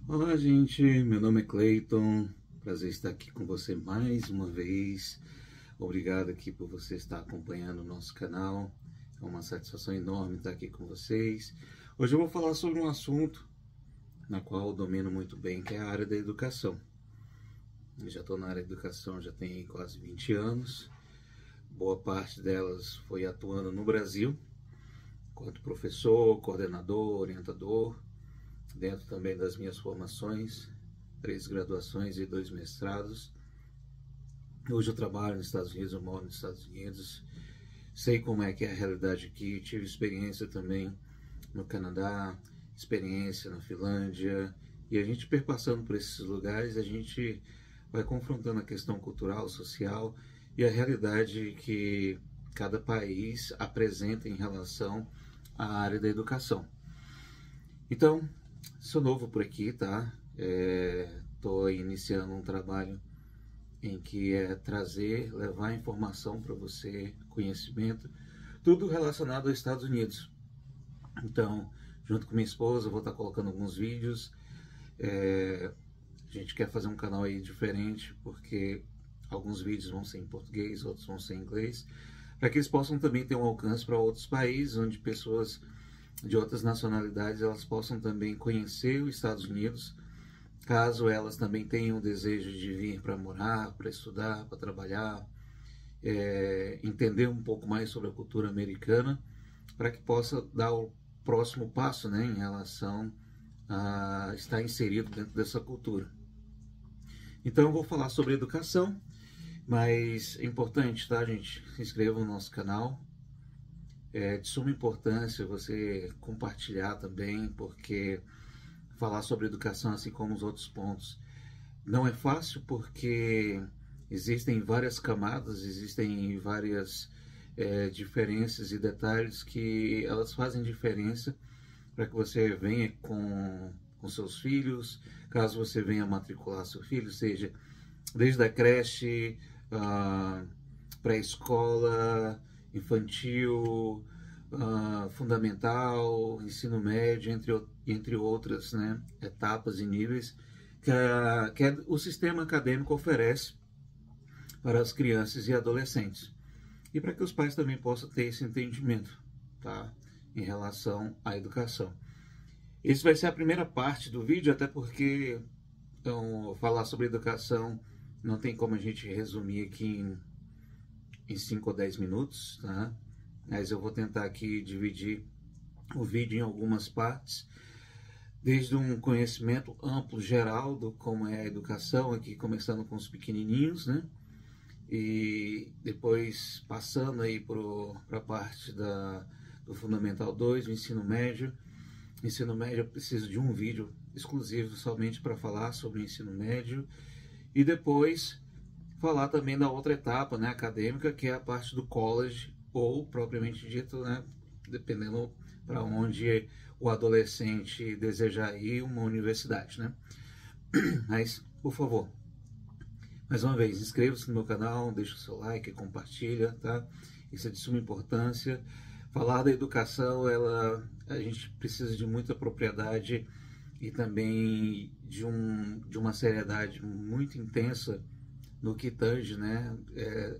Olá, gente, meu nome é Cleiton, prazer estar aqui com você mais uma vez. Obrigado aqui por você estar acompanhando o nosso canal, é uma satisfação enorme estar aqui com vocês. Hoje eu vou falar sobre um assunto na qual eu domino muito bem, que é a área da educação. Eu já estou na área da educação já tem quase 20 anos, boa parte delas foi atuando no Brasil, enquanto professor, coordenador, orientador, dentro também das minhas formações, 3 graduações e 2 mestrados. Hoje eu trabalho nos Estados Unidos, eu moro nos Estados Unidos, sei como é que é a realidade aqui, tive experiência também no Canadá, experiência na Finlândia, e a gente perpassando por esses lugares, a gente vai confrontando a questão cultural, social e a realidade que cada país apresenta em relação à área da educação. Então, sou novo por aqui, tá? Estou iniciando um trabalho em que é trazer, levar informação para você, conhecimento, tudo relacionado aos Estados Unidos. Então, junto com minha esposa, eu vou estar colocando alguns vídeos. A gente quer fazer um canal aí diferente, porque alguns vídeos vão ser em português, outros vão ser em inglês, para que eles possam também ter um alcance para outros países, onde pessoas de outras nacionalidades elas possam também conhecer os Estados Unidos, caso elas também tenham o desejo de vir para morar, para estudar, para trabalhar, entender um pouco mais sobre a cultura americana, para que possa dar o próximo passo, né, em relação a estar inserido dentro dessa cultura. Então eu vou falar sobre educação, mas é importante, tá, gente? Se inscreva no nosso canal. É de suma importância você compartilhar também, porque falar sobre educação, assim como os outros pontos, não é fácil, porque existem várias camadas, existem várias diferenças e detalhes que elas fazem diferença para que você venha com seus filhos, caso você venha matricular seu filho, seja desde a creche, pré-escola, infantil, fundamental, ensino médio, entre outras, né, etapas e níveis que o sistema acadêmico oferece para as crianças e adolescentes. E para que os pais também possam ter esse entendimento, tá, em relação à educação. Esse vai ser a primeira parte do vídeo, até porque então, falar sobre educação não tem como a gente resumir aqui em 5 ou 10 minutos, tá? Mas eu vou tentar aqui dividir o vídeo em algumas partes, desde um conhecimento amplo, geral, do como é a educação, aqui começando com os pequenininhos, né? E depois passando aí para a parte do Fundamental 2, o ensino médio. Ensino médio eu preciso de um vídeo exclusivo somente para falar sobre o ensino médio. E depois falar também da outra etapa, né, acadêmica, que é a parte do college, ou propriamente dito, né, dependendo para onde o adolescente desejar ir, uma universidade, né? Mas, por favor, mais uma vez, inscreva-se no meu canal, deixa o seu like, compartilha, tá? Isso é de suma importância. Falar da educação, a gente precisa de muita propriedade e também de uma seriedade muito intensa no que tange, né,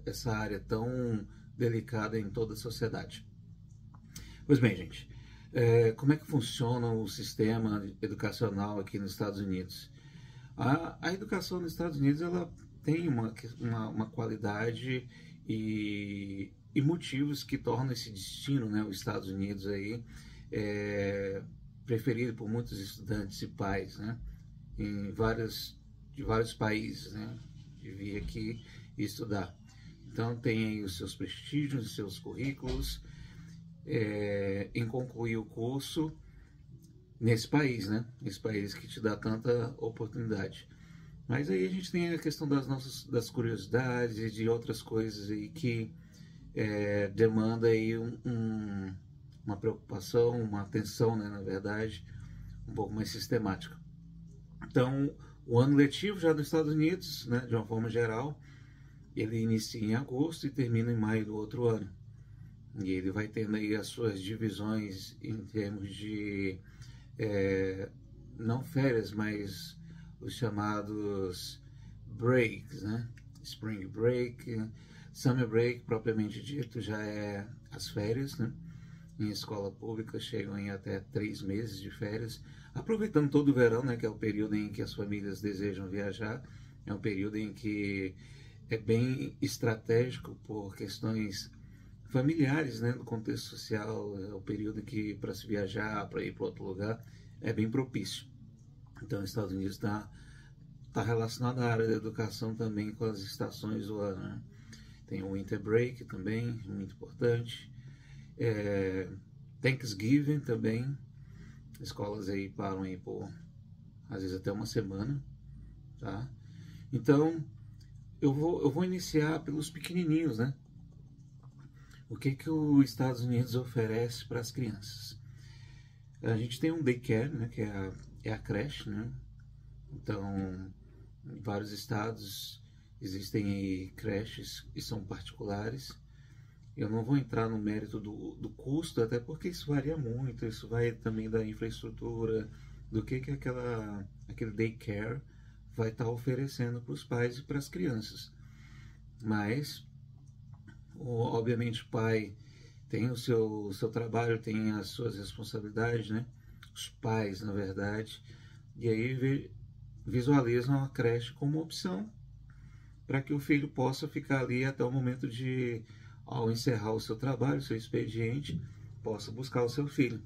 essa área tão delicada em toda a sociedade. Pois bem, gente, como é que funciona o sistema educacional aqui nos Estados Unidos? A educação nos Estados Unidos ela tem uma qualidade e motivos que tornam esse destino, né, os Estados Unidos aí, preferido por muitos estudantes e pais, né, de vários países, né, de vir aqui e estudar. Então tem aí os seus prestígios, os seus currículos, em concluir o curso nesse país, né, esse país que te dá tanta oportunidade. Mas aí a gente tem a questão das curiosidades e de outras coisas aí que demanda aí uma preocupação, uma atenção, né, na verdade, um pouco mais sistemática. Então, o ano letivo já nos Estados Unidos, né, de uma forma geral, ele inicia em agosto e termina em maio do outro ano. E ele vai tendo aí as suas divisões em termos de, não férias, mas os chamados breaks, né? Spring break, summer break, propriamente dito, já é as férias, né? Em escola pública chegam em até 3 meses de férias, aproveitando todo o verão, né? Que é o período em que as famílias desejam viajar, é um período em que é bem estratégico por questões familiares, né? No contexto social, é o período que para se viajar, para ir para outro lugar, é bem propício. Então, os Estados Unidos está relacionado à área da educação também com as estações do ano, né? Tem o Winter Break também, muito importante. Thanksgiving também. Escolas aí param aí por, às vezes, até uma semana, tá? Então, eu vou iniciar pelos pequenininhos, né? O que os Estados Unidos oferece para as crianças? A gente tem um daycare, né? Que é a creche, né? Então, em vários estados existem aí creches que são particulares. Eu não vou entrar no mérito do custo, até porque isso varia muito, isso vai também da infraestrutura, do que aquele daycare vai estar oferecendo para os pais e para as crianças. Mas, obviamente, o pai tem o seu trabalho, tem as suas responsabilidades, né? Os pais, na verdade, e aí visualizam a creche como opção para que o filho possa ficar ali até o momento de, ao encerrar o seu trabalho, o seu expediente, possa buscar o seu filho.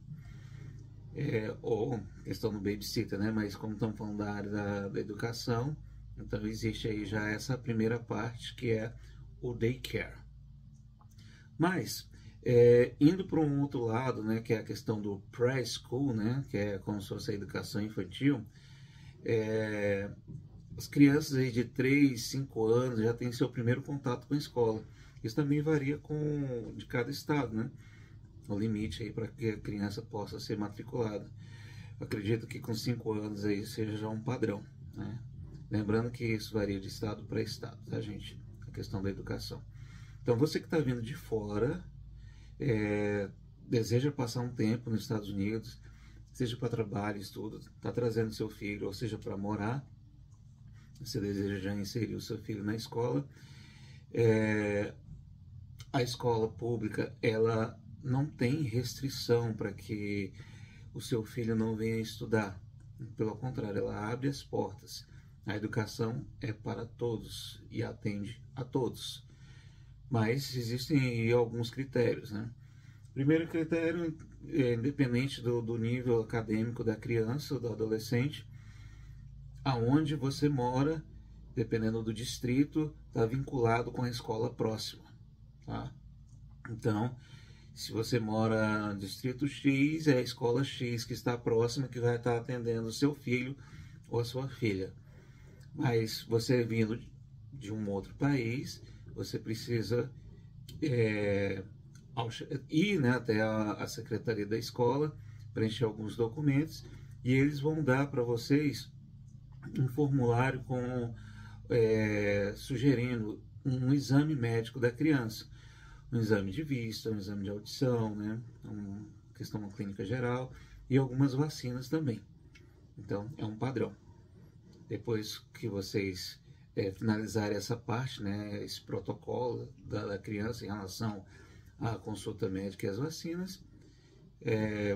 Ou questão do babysitter, né? Mas como estamos falando da área da educação, então existe aí já essa primeira parte que é o daycare. Mas, indo para um outro lado, né, que é a questão do preschool, né, que é como se fosse a educação infantil, as crianças aí de 3, 5 anos já têm seu primeiro contato com a escola. Isso também varia de cada estado, né? O limite aí para que a criança possa ser matriculada. Eu acredito que com 5 anos aí seja já um padrão, né? Lembrando que isso varia de estado para estado, tá, gente? A questão da educação. Então, você que está vindo de fora, deseja passar um tempo nos Estados Unidos, seja para trabalho, estudo, está trazendo seu filho, ou seja para morar, você deseja já inserir o seu filho na escola. A escola pública, ela não tem restrição para que o seu filho não venha estudar. Pelo contrário, ela abre as portas. A educação é para todos e atende a todos. Mas existem alguns critérios, né? Primeiro critério, independente do nível acadêmico da criança ou do adolescente, aonde você mora, dependendo do distrito, está vinculado com a escola próxima, tá? Então, se você mora no distrito X, é a escola X que está próxima que vai estar atendendo o seu filho ou a sua filha. Mas você vindo de um outro país, você precisa ir, né, até a secretaria da escola, preencher alguns documentos e eles vão dar para vocês um formulário sugerindo um exame médico da criança, um exame de vista, um exame de audição, né, uma questão clínica geral e algumas vacinas também. Então, é um padrão. Depois que vocês finalizarem essa parte, né, esse protocolo da criança em relação à consulta médica e às vacinas,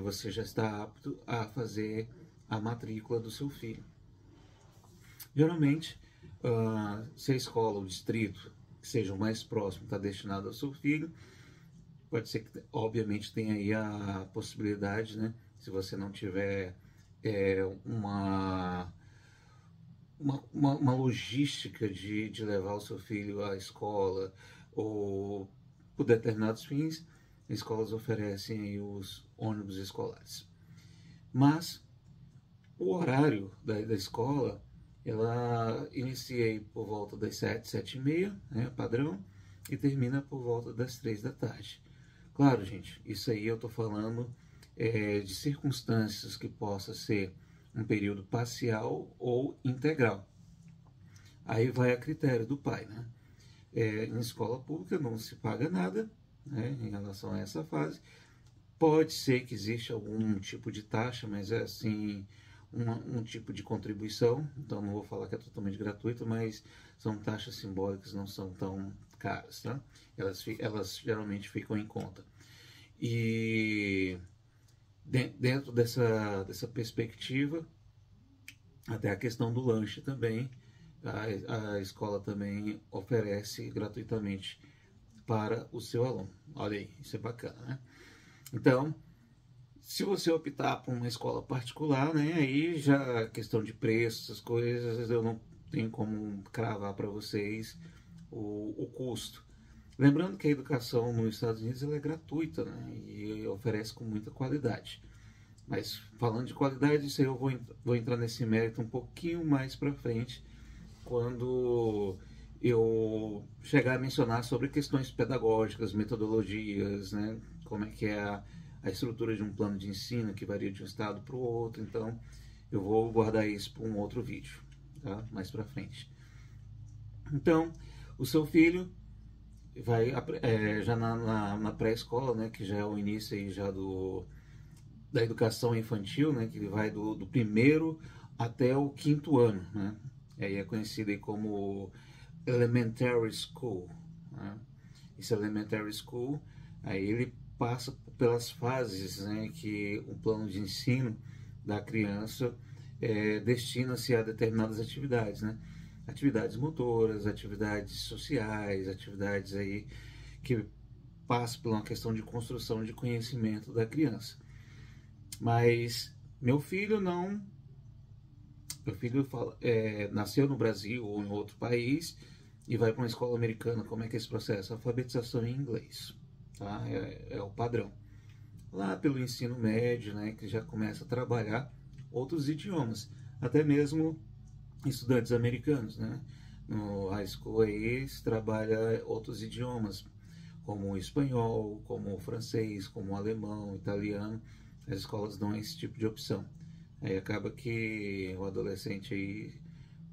você já está apto a fazer a matrícula do seu filho. Geralmente, se a escola ou o distrito que seja o mais próximo está destinado ao seu filho, pode ser que, obviamente, tenha aí a possibilidade, né, se você não tiver uma logística de levar o seu filho à escola ou por determinados fins, escolas oferecem aí os ônibus escolares. Mas o horário da escola, ela inicia aí por volta das 7, 7h30, né, padrão, e termina por volta das 3 da tarde. Claro, gente, isso aí eu estou falando de circunstâncias que possa ser um período parcial ou integral. Aí vai a critério do pai, né? Em escola pública não se paga nada, né, em relação a essa fase. Pode ser que exista algum tipo de taxa, mas é assim, um tipo de contribuição, então não vou falar que é totalmente gratuito, mas são taxas simbólicas, não são tão caras, tá? Elas geralmente ficam em conta. E dentro dessa perspectiva, até a questão do lanche também, a escola também oferece gratuitamente para o seu aluno. Olha aí, isso é bacana, né? Então, se você optar por uma escola particular, né, aí já questão de preço, essas coisas, eu não tenho como cravar para vocês o custo. Lembrando que a educação nos Estados Unidos ela é gratuita, né, e oferece com muita qualidade. Mas falando de qualidade, isso aí eu vou entrar nesse mérito um pouquinho mais para frente, quando eu chegar a mencionar sobre questões pedagógicas, metodologias, né, como é que é a estrutura de um plano de ensino que varia de um estado para o outro. Então eu vou guardar isso para um outro vídeo, tá? Mais para frente. Então o seu filho vai já na pré-escola, né, que já é o início aí já da educação infantil, né, que ele vai do primeiro até o quinto ano, né? Aí é conhecido aí como Elementary School, né? Esse Elementary School, aí ele passa pelas fases, né, que o plano de ensino da criança destina-se a determinadas atividades, né? Atividades motoras, atividades sociais, atividades aí que passam por uma questão de construção de conhecimento da criança. Mas meu filho não. Meu filho nasceu no Brasil ou em outro país e vai para uma escola americana. Como é que é esse processo? Alfabetização em inglês, tá? É o padrão. Lá pelo ensino médio, né, que já começa a trabalhar outros idiomas, até mesmo estudantes americanos, né? No high school aí se trabalha outros idiomas, como o espanhol, como o francês, como o alemão, o italiano. As escolas dão esse tipo de opção. Aí acaba que o adolescente aí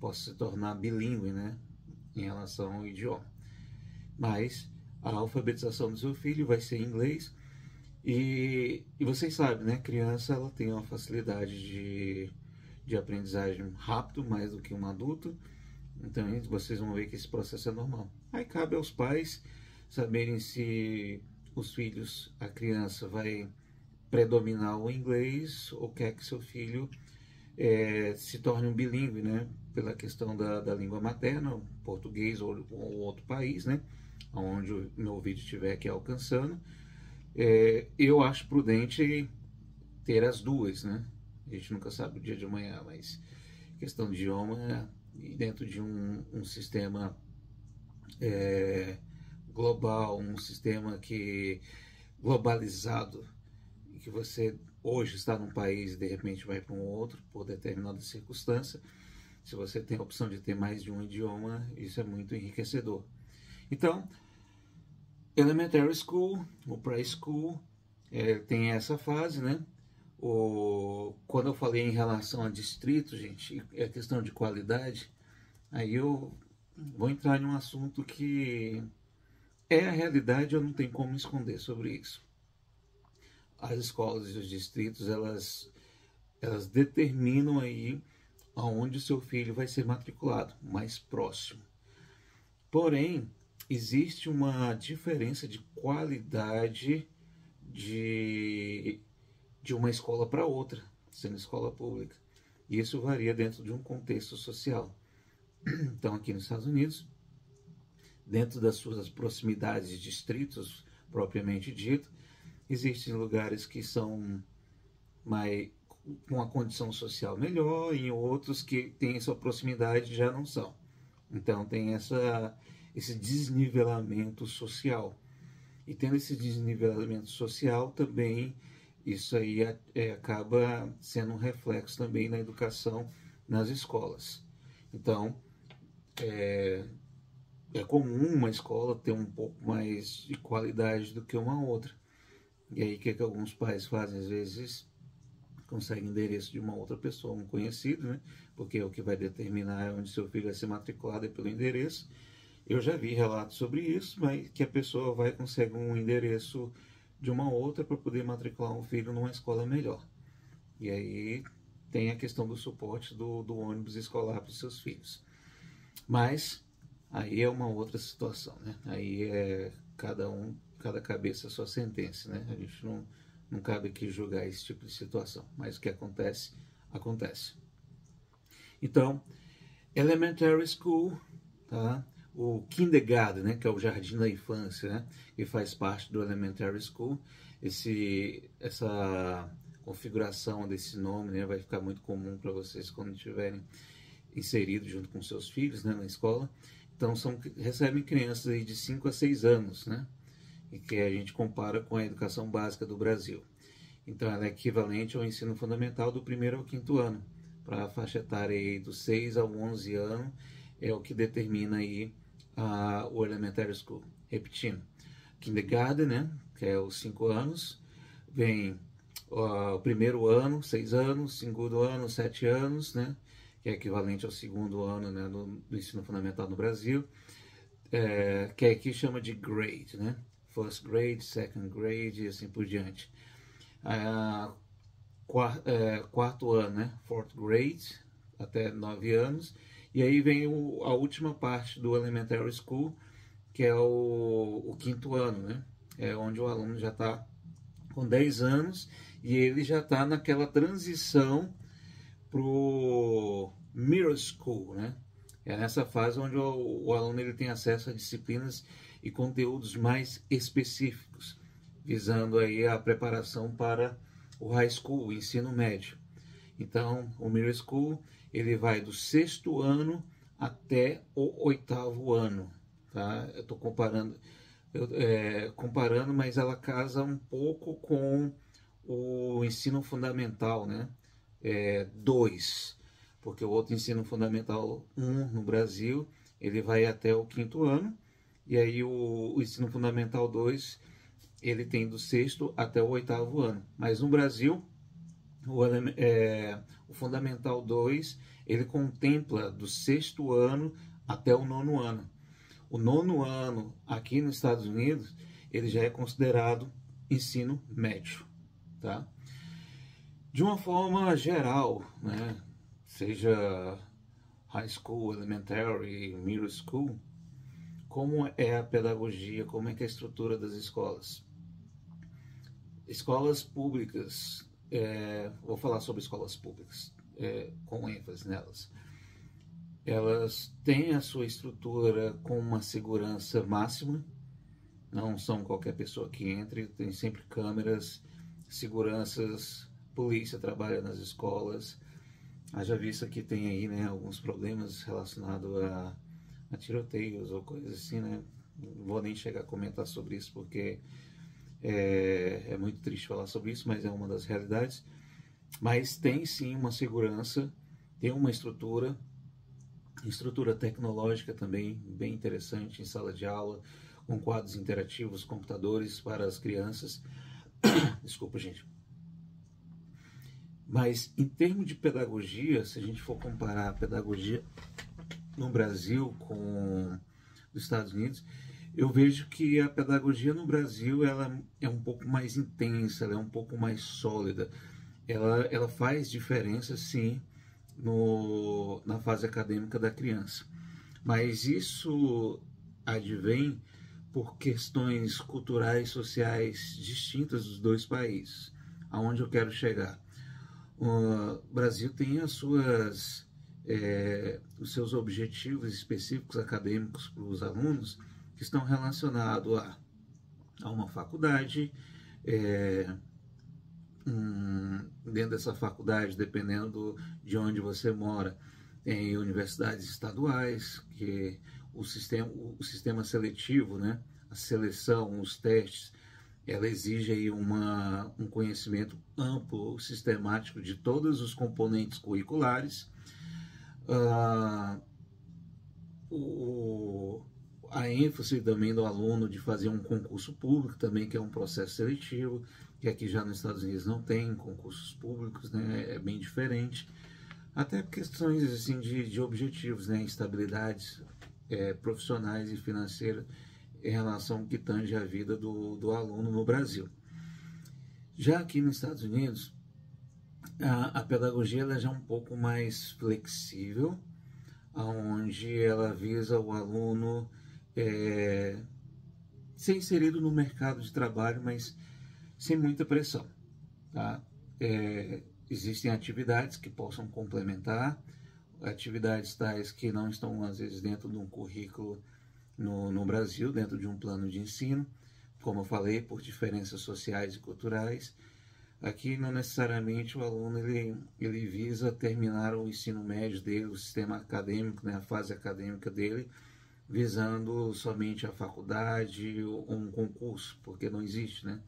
possa se tornar bilíngue, né, em relação ao idioma. Mas a alfabetização do seu filho vai ser em inglês. E vocês sabem, né, criança ela tem uma facilidade de aprendizagem rápido, mais do que um adulto. Então vocês vão ver que esse processo é normal. Aí cabe aos pais saberem se os filhos, a criança vai predominar o inglês ou quer que seu filho se torne um bilíngue, né? Pela questão da língua materna, português ou outro país, né? Onde o meu vídeo estiver aqui alcançando. Eu acho prudente ter as duas, né? A gente nunca sabe o dia de amanhã, mas questão de idioma dentro de um sistema global, um sistema globalizado, que você hoje está num país e de repente vai para um outro por determinada circunstância. Se você tem a opção de ter mais de um idioma, isso é muito enriquecedor. Então, Elementary School, o Preschool, tem essa fase, né? Quando eu falei em relação a distrito, gente, é questão de qualidade, aí eu vou entrar em um assunto que é a realidade, eu não tenho como esconder sobre isso. As escolas e os distritos, elas determinam aí aonde o seu filho vai ser matriculado, mais próximo. Porém, existe uma diferença de qualidade de uma escola para outra, sendo escola pública. E isso varia dentro de um contexto social. Então, aqui nos Estados Unidos, dentro das suas proximidades de distritos, propriamente dito, existem lugares que são com uma condição social melhor, e outros que têm sua proximidade já não são. Então tem esse desnivelamento social. E tendo esse desnivelamento social também, isso aí acaba sendo um reflexo também na educação nas escolas. Então, é comum uma escola ter um pouco mais de qualidade do que uma outra. E aí o que alguns pais fazem? Às vezes conseguem endereço de uma outra pessoa, um conhecido, né? Porque é o que vai determinar onde seu filho vai ser matriculado é pelo endereço. Eu já vi relatos sobre isso, mas que a pessoa vai e consegue um endereço de uma outra para poder matricular um filho numa escola melhor. E aí tem a questão do suporte do ônibus escolar para os seus filhos. Mas aí é uma outra situação, né? Aí é cada cabeça a sua sentença, né? A gente não cabe aqui julgar esse tipo de situação, mas o que acontece, acontece. Então, elementary school, tá? O kindergarten, né, que é o jardim da infância, né, que faz parte do elementary school. Essa configuração desse nome, né, vai ficar muito comum para vocês quando estiverem inseridos junto com seus filhos, né, na escola. Então recebem crianças aí de 5 a 6 anos, né, e que a gente compara com a educação básica do Brasil. Então ela é equivalente ao ensino fundamental do 1º ao 5º ano. Para a faixa etária aí dos 6 ao 11 anos é o que determina aí o elementary school. Repetindo, kindergarten, né, que é os 5 anos, vem o 1º ano, 6 anos, 2º ano, 7 anos, né, que é equivalente ao 2º ano, né, do ensino fundamental no Brasil, que aqui chama de grade, né, first grade, second grade e assim por diante. Quarto ano, né, fourth grade, até 9 anos, e aí vem a última parte do elementary school, que é o 5º ano, né, é onde o aluno já está com 10 anos e ele já está naquela transição para o middle school, né, é nessa fase onde o aluno ele tem acesso a disciplinas e conteúdos mais específicos, visando aí a preparação para o high school, o ensino médio. Então, o middle school, ele vai do 6º ano até o 8º ano, tá? Eu estou comparando, mas ela casa um pouco com o ensino fundamental, né? 2, porque o outro ensino fundamental 1 no Brasil, ele vai até o 5º ano, e aí o ensino fundamental 2, ele tem do 6º até o 8º ano. Mas no Brasil, o Fundamental 2, ele contempla do 6º ano até o 9º ano. O 9º ano, aqui nos Estados Unidos, ele já é considerado ensino médio, tá? De uma forma geral, né, seja high school, elementary, middle school, como é a pedagogia, como é que é a estrutura das escolas? Escolas públicas, vou falar sobre escolas públicas, com ênfase nelas. Elas têm a sua estrutura com uma segurança máxima, não são qualquer pessoa que entre, tem sempre câmeras, seguranças, polícia trabalha nas escolas. Haja vista que tem aí, né, alguns problemas relacionados a tiroteios ou coisas assim, né? Não vou nem chegar a comentar sobre isso porque é muito triste falar sobre isso, mas é uma das realidades. Mas tem sim uma segurança, tem uma estrutura tecnológica também bem interessante em sala de aula, com quadros interativos, computadores para as crianças. Desculpa, gente. Mas em termos de pedagogia, se a gente for comparar a pedagogia no Brasil com os Estados Unidos, eu vejo que a pedagogia no Brasil ela é um pouco mais intensa, ela é um pouco mais sólida. Ela faz diferença, sim, na fase acadêmica da criança. Mas isso advém por questões culturais, sociais distintas dos dois países. Aonde eu quero chegar? O Brasil tem os seus objetivos específicos acadêmicos para os alunos que estão relacionados a uma faculdade, dentro dessa faculdade, dependendo de onde você mora, tem universidades estaduais, que o sistema seletivo, né, a seleção, os testes, ela exige aí um conhecimento amplo, sistemático de todos os componentes curriculares. A ênfase também do aluno de fazer um concurso público também, que é um processo seletivo, que aqui já nos Estados Unidos não tem concursos públicos, né? É bem diferente. Até questões assim de objetivos, né? Estabilidades, profissionais e financeiras em relação ao que tange a vida do aluno no Brasil. Já aqui nos Estados Unidos, a pedagogia ela já é um pouco mais flexível, onde ela visa o aluno ser inserido no mercado de trabalho, mas sem muita pressão. Tá? Existem atividades que possam complementar, atividades tais que não estão, às vezes, dentro de um currículo no Brasil, dentro de um plano de ensino, como eu falei, por diferenças sociais e culturais. Aqui, não necessariamente o aluno ele visa terminar o ensino médio dele, o sistema acadêmico, né, a fase acadêmica dele, visando somente a faculdade ou um concurso, porque não existe, né?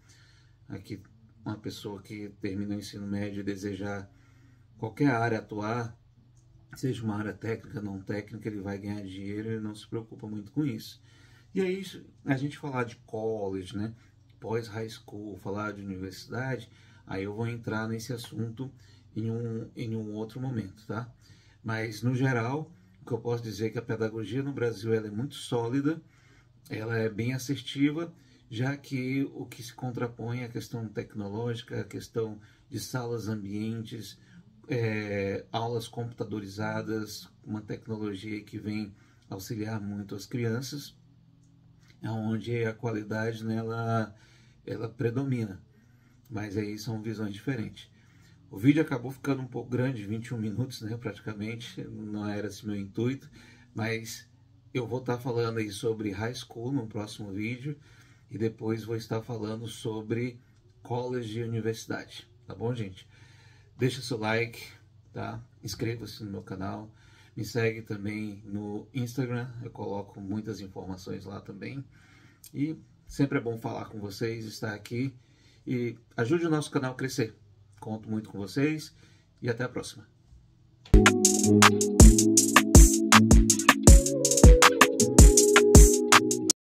Aqui, uma pessoa que termina o ensino médio e desejar qualquer área atuar, seja uma área técnica, não técnica, ele vai ganhar dinheiro, ele não se preocupa muito com isso. E aí, a gente falar de college, né, pós-high school, falar de universidade, aí eu vou entrar nesse assunto em um outro momento, tá? Mas, no geral, o que eu posso dizer é que a pedagogia no Brasil ela é muito sólida, ela é bem assertiva, já que o que se contrapõe é a questão tecnológica, a questão de salas ambientes, aulas computadorizadas, uma tecnologia que vem auxiliar muito as crianças, onde a qualidade nela ela predomina, mas aí são visões diferentes. O vídeo acabou ficando um pouco grande, 21 minutos, né, praticamente, não era esse meu intuito, mas eu vou estar falando aí sobre high school no próximo vídeo e depois vou estar falando sobre college e universidade, tá bom, gente? Deixa seu like, tá? Inscreva-se no meu canal, me segue também no Instagram, eu coloco muitas informações lá também. E sempre é bom falar com vocês, estar aqui e ajude o nosso canal a crescer. Conto muito com vocês e até a próxima.